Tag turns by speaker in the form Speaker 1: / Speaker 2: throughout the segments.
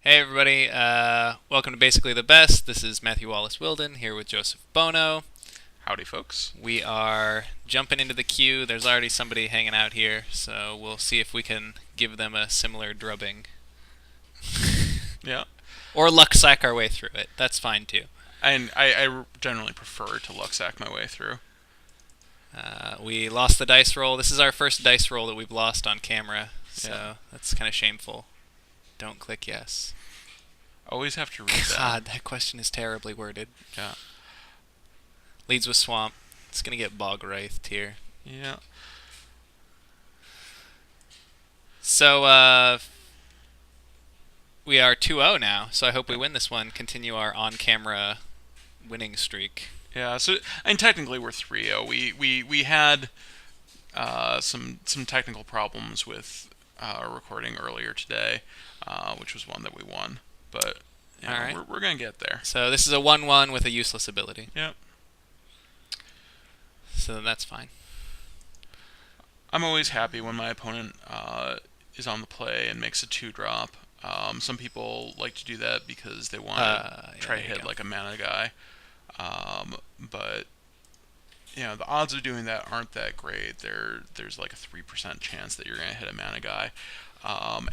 Speaker 1: Hey everybody, welcome to Basically the Best. This is Matthew Wallace Wilden here with Joseph Bono.
Speaker 2: Howdy, folks.
Speaker 1: We are jumping into the queue. There's already somebody hanging out here, so we'll see if we can give them a similar drubbing.
Speaker 2: Yeah,
Speaker 1: Or luck sack our way through it. That's fine too.
Speaker 2: and I generally prefer to luck sack my way through.
Speaker 1: We lost the dice roll. This is our first dice roll that we've lost on camera,
Speaker 2: Yeah,
Speaker 1: so that's kind of shameful. Don't click yes.
Speaker 2: always have to read that.
Speaker 1: God, that question is terribly worded.
Speaker 2: Yeah,
Speaker 1: Leads with swamp. It's gonna get bog writhed here.
Speaker 2: yeah.
Speaker 1: So, we are 2-0 now, so I hope we win this one, continue our on-camera winning streak.
Speaker 2: Yeah, so and technically we're 3-0. We had some technical problems with our recording earlier today, which was one that we won. But
Speaker 1: All right.
Speaker 2: we're gonna get there.
Speaker 1: So this is a 1-1 with a useless ability.
Speaker 2: Yeah,
Speaker 1: So that's fine.
Speaker 2: I'm always happy when my opponent is on the play and makes a 2-drop. Some people like to do that because they want to
Speaker 1: Yeah,
Speaker 2: try
Speaker 1: there
Speaker 2: to
Speaker 1: you
Speaker 2: hit
Speaker 1: go.
Speaker 2: like a mana guy. But the odds of doing that aren't that great. There's like a 3% chance that you're gonna hit a mana guy.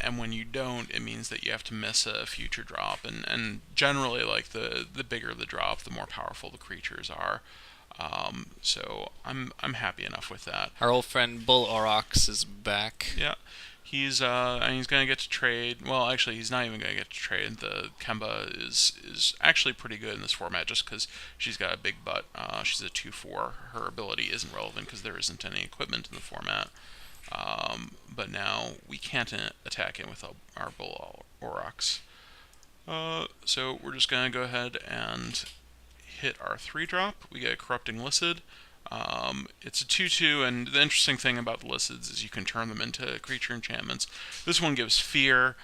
Speaker 2: And when you don't, it means that you have to miss a future drop. And generally, like the bigger the drop, the more powerful the creatures are. So I'm happy enough with that.
Speaker 1: Our old friend Bull Aurochs is back.
Speaker 2: Yeah, he's gonna get to trade. Well, actually, he's not even gonna get to trade. The Kemba is actually pretty good in this format just because she's got a big butt. She's a 2/4. Her ability isn't relevant because there isn't any equipment in the format. But now we can't attack him with our Bull Aurochs. So we're just gonna go ahead and hit our 3-drop. We get Corrupting Listed. It's a 2/2, and the interesting thing about the Licids is you can turn them into creature enchantments. This one gives Fear,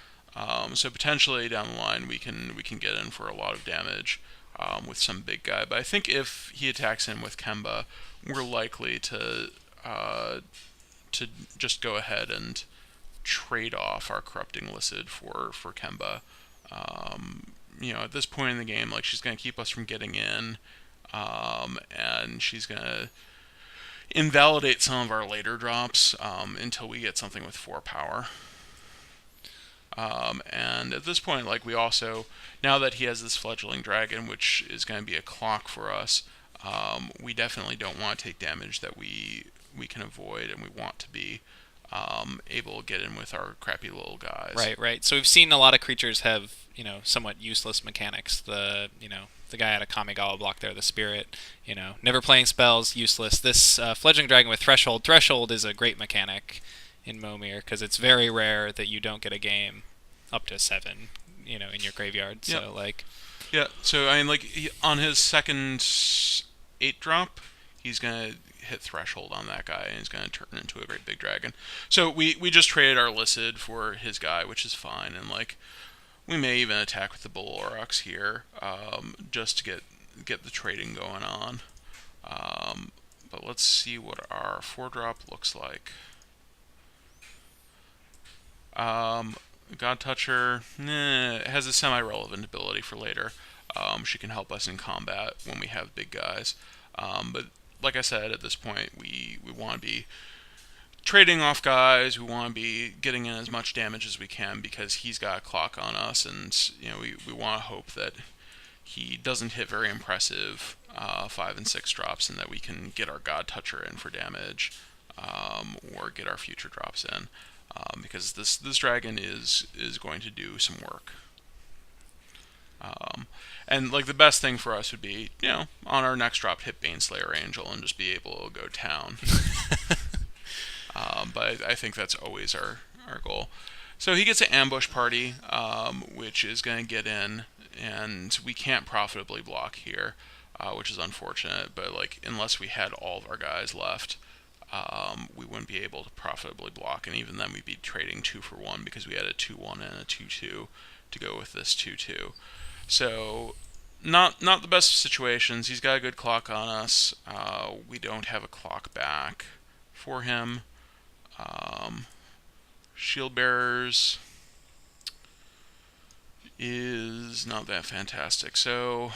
Speaker 2: so potentially down the line we can get in for a lot of damage with some big guy. But I think if he attacks him with Kemba, we're likely to just go ahead and trade off our Corrupting Licid for Kemba. At this point in the game, like she's gonna keep us from getting in, and she's gonna invalidate some of our later drops until we get something with 4 power. And at this point, like we also, now that he has this fledgling dragon, which is going to be a clock for us, we definitely don't want to take damage that we can avoid, and we want to be able to get in with our crappy little guys.
Speaker 1: Right, right. So we've seen a lot of creatures have, somewhat useless mechanics. The guy at a Kamigawa block there, the spirit, never playing spells, useless. This fledgling dragon with threshold. Threshold is a great mechanic in Momir because it's very rare that you don't get a game up to 7, in your graveyard.
Speaker 2: Yeah.
Speaker 1: So like,
Speaker 2: Yeah. So I mean, like on his second 8-drop, he's gonna hit threshold on that guy, and he's gonna turn into a great big dragon. So we just traded our Licid for his guy, which is fine, and like we may even attack with the Bull Aurochs here, just to get the trading going on. But let's see what our 4-drop looks like. God Toucher, it has a semi-relevant ability for later. She can help us in combat when we have big guys. But like I said, at this point, we want to be trading off guys. We want to be getting in as much damage as we can because he's got a clock on us, and we want to hope that he doesn't hit very impressive 5 and 6 drops, and that we can get our God Toucher in for damage, or get our future drops in. Because this dragon is going to do some work. And like the best thing for us would be, on our next drop, hit Baneslayer Angel and just be able to go town. But I think that's always our goal. So he gets an ambush party, which is going to get in, and we can't profitably block here, which is unfortunate. But like unless we had all of our guys left, we wouldn't be able to profitably block, and even then we'd be trading 2 for 1 because we had a 2/1 and a 2/2 to go with this 2/2. So not the best of situations. He's got a good clock on us. We don't have a clock back for him. Shield bearers. is not that fantastic. So,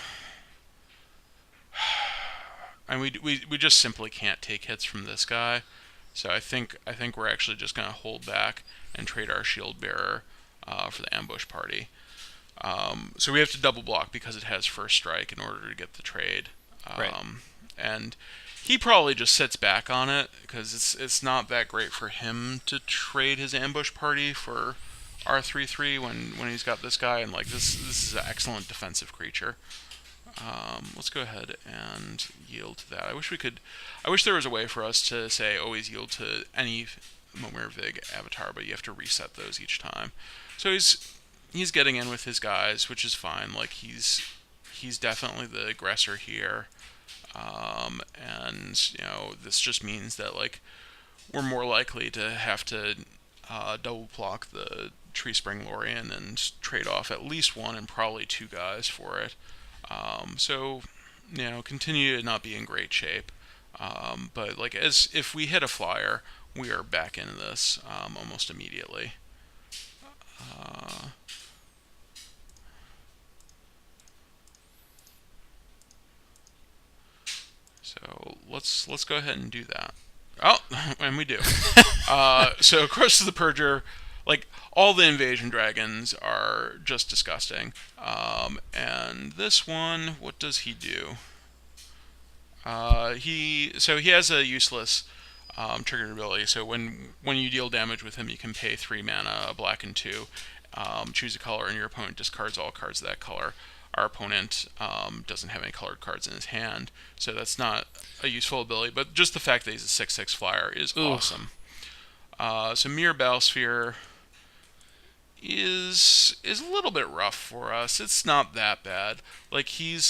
Speaker 2: and we just simply can't take hits from this guy. So I think we're actually just going to hold back and trade our shield bearer for the ambush party. So we have to double block because it has first strike in order to get the trade.
Speaker 1: Right.
Speaker 2: And he probably just sits back on it because it's not that great for him to trade his ambush party for R3/3 when he's got this guy, and like this is an excellent defensive creature. Let's go ahead and yield to that. I wish there was a way for us to say always yield to any Momir Vig avatar, but you have to reset those each time. So he's getting in with his guys, which is fine. Like he's definitely the aggressor here, and this just means that like we're more likely to have to double block the Tree Spring Lorien and trade off at least one and probably two guys for it. So continue to not be in great shape, but like as if we hit a flyer, we are back into this almost immediately. So let's go ahead and do that. Oh, and we do. So Curse of the Purger, like all the invasion dragons are just disgusting. And this one, what does he do? He has a useless triggered ability. So when you deal damage with him, you can pay 3 mana, a black and 2. Choose a color, and your opponent discards all cards of that color. Our opponent doesn't have any colored cards in his hand, so that's not a useful ability. But just the fact that he's a 6/6 flyer is awesome. So Mirror Battlesphere is a little bit rough for us. It's not that bad. Like he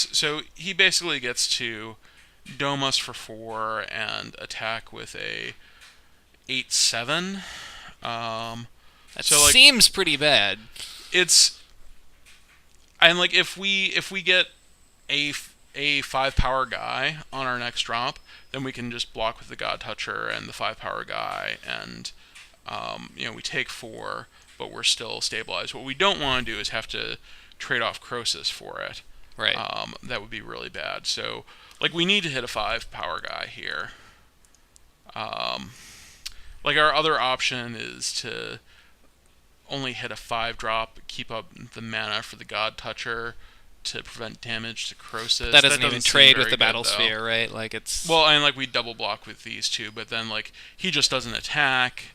Speaker 2: basically gets to dome us for 4 and attack with a 8/7.
Speaker 1: That seems pretty bad.
Speaker 2: And like if we get a 5 power guy on our next drop, then we can just block with the God Toucher and the 5 power guy, and we take 4, but we're still stabilized. What we don't want to do is have to trade off Croesus for it.
Speaker 1: Right.
Speaker 2: That would be really bad. So like we need to hit a 5 power guy here. Like our other option is to only hit a 5 drop, keep up the mana for the God Toucher to prevent damage to Croesus.
Speaker 1: That doesn't even trade with the Battlesphere, right? Like it's
Speaker 2: and like we double block with these two, but then like he just doesn't attack,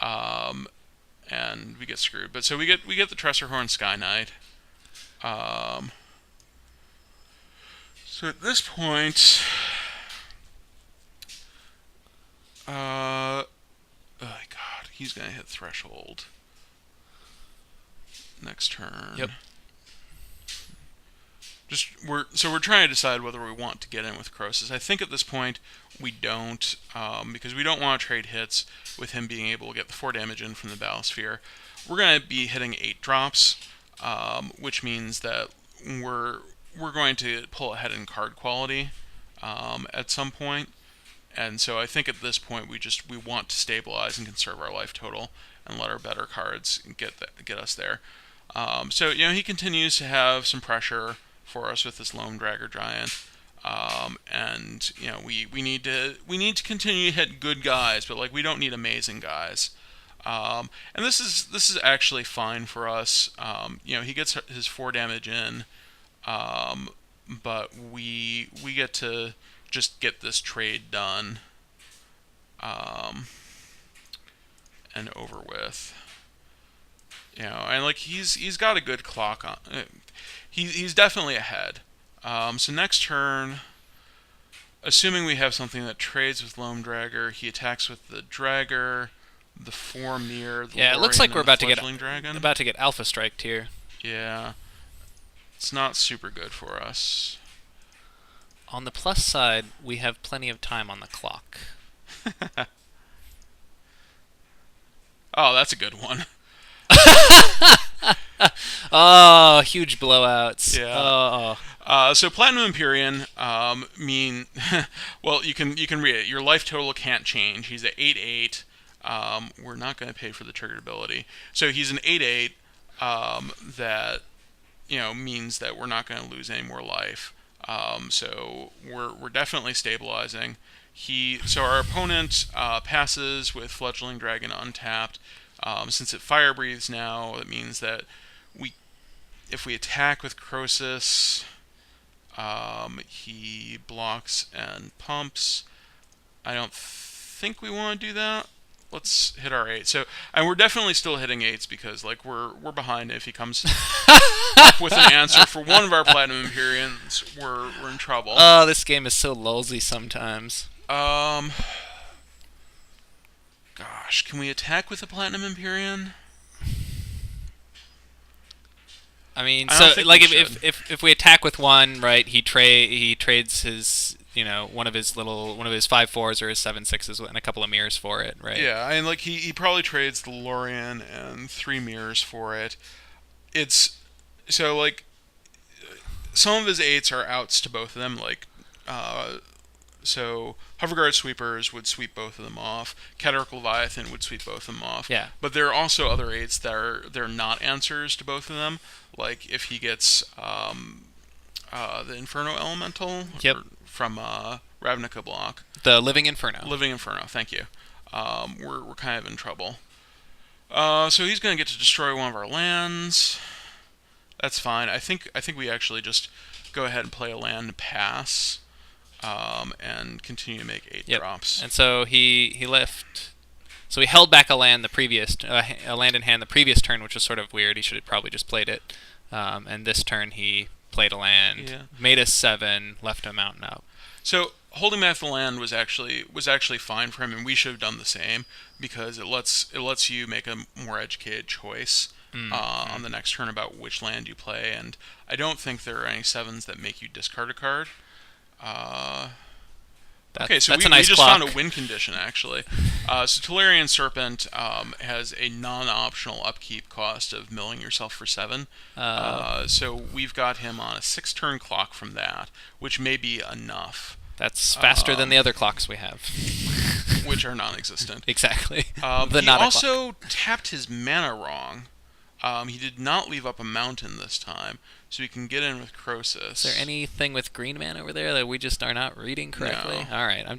Speaker 2: and we get screwed. But so we get the Tressorhorn Sky Knight. So at this point, oh my God, he's gonna hit Threshold next turn.
Speaker 1: Yep.
Speaker 2: We're trying to decide whether we want to get in with Croesus. I think at this point we don't, because we don't want to trade hits with him being able to get the 4 damage in from the Battlesphere. We're going to be hitting 8 drops, which means that we're going to pull ahead in card quality at some point. And so I think at this point we want to stabilize and conserve our life total and let our better cards get us there. So he continues to have some pressure for us with this Lone Dragger Giant, and we need to continue to hit good guys, but like we don't need amazing guys. And this is actually fine for us. He gets his 4 damage in, but we get to just get this trade done, and over with. And like he's got a good clock on. He's definitely ahead. So next turn, assuming we have something that trades with Lone Dragger, he attacks with the Dragger, the 4 Mirror.
Speaker 1: It looks like we're about to get Alpha Striked here.
Speaker 2: Yeah, it's not super good for us.
Speaker 1: On the plus side, we have plenty of time on the clock.
Speaker 2: Oh, that's a good one.
Speaker 1: Oh, huge blowouts.
Speaker 2: Yeah. So Platinum Empyrean mean well, you can read it. Your life total can't change. He's at 8/8. We're not going to pay for the triggered ability. So he's an 8/8 that means that we're not going to lose any more life. So we're definitely stabilizing. So our opponent passes with Fledgling Dragon untapped. Since it fire breathes now, it means that if we attack with Crosis, he blocks and pumps. I don't think we want to do that. Let's hit our 8. So, and we're definitely still hitting 8s because like we're behind. If he comes up with an answer for one of our Platinum Empyreans, we're in trouble.
Speaker 1: Oh, this game is so lulzy sometimes.
Speaker 2: Gosh, can we attack with a Platinum Empyrean?
Speaker 1: I mean,
Speaker 2: I don't
Speaker 1: so
Speaker 2: think
Speaker 1: like
Speaker 2: we
Speaker 1: if we attack with one, right? He trades his one of his 5/4s or his 7/6s and a couple of mirrors for it, right?
Speaker 2: Yeah, and like he probably trades the Lorien and 3 mirrors for it. It's so like some of his 8s are outs to both of them, like so Hoverguard Sweepers would sweep both of them off. Cataract Leviathan would sweep both of them off.
Speaker 1: Yeah.
Speaker 2: But there are also other 8s that they're not answers to both of them. Like if he gets the Inferno Elemental from Ravnica block.
Speaker 1: The Living Inferno.
Speaker 2: Living Inferno, thank you. We're kind of in trouble. So he's going to get to destroy one of our lands. That's fine. I think we actually just go ahead and play a land pass. And continue to make 8 drops.
Speaker 1: And so he left. So he held back a land a land in hand the previous turn, which was sort of weird. He should have probably just played it. And this turn he played a land, made a 7, left a mountain up.
Speaker 2: So holding back the land was actually fine for him, and we should have done the same because it lets you make a more educated choice on the next turn about which land you play. And I don't think there are any 7s that make you discard a card. Okay, so we just found a win condition, actually. So Tolarian Serpent has a non-optional upkeep cost of milling yourself for 7. So we've got him on a 6-turn clock from that, which may be enough.
Speaker 1: That's faster than the other clocks we have.
Speaker 2: Which are non-existent.
Speaker 1: Exactly.
Speaker 2: He also tapped his mana wrong. He did not leave up a mountain this time, so we can get in with Crosis.
Speaker 1: Is there anything with green mana over there that we just are not reading correctly?
Speaker 2: No.
Speaker 1: I'm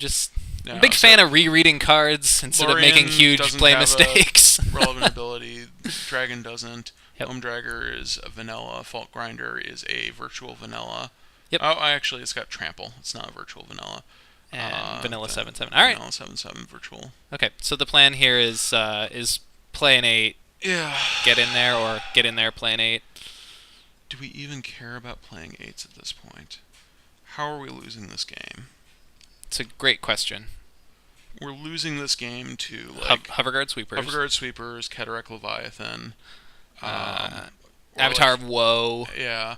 Speaker 1: a big fan of rereading cards instead of making huge play mistakes.
Speaker 2: Relevant ability. Dragon doesn't. Home Dragger is a vanilla. Fault Grinder is a virtual vanilla.
Speaker 1: Yep.
Speaker 2: Oh, actually, it's got Trample. It's not a virtual vanilla.
Speaker 1: And vanilla 7/7. All right.
Speaker 2: Vanilla 7/7 virtual.
Speaker 1: Okay, so the plan here is play an 8.
Speaker 2: Yeah.
Speaker 1: Get in there, or get in there, play an 8.
Speaker 2: Do we even care about playing 8s at this point? How are we losing this game?
Speaker 1: It's a great question.
Speaker 2: We're losing this game to like
Speaker 1: Hoverguard Sweepers,
Speaker 2: Cataract Leviathan,
Speaker 1: Avatar of Woe.
Speaker 2: Yeah,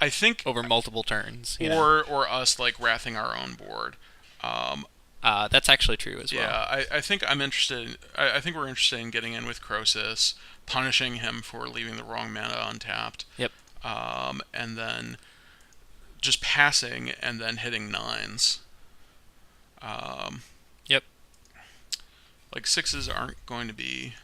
Speaker 2: I think
Speaker 1: over multiple turns,
Speaker 2: or us like wrathing our own board.
Speaker 1: That's actually true as well.
Speaker 2: Yeah, I think I'm interested. I think we're interested in getting in with Crosis, punishing him for leaving the wrong mana untapped.
Speaker 1: Yep.
Speaker 2: And then just passing and then hitting 9s.
Speaker 1: Yep.
Speaker 2: Like 6s aren't going to be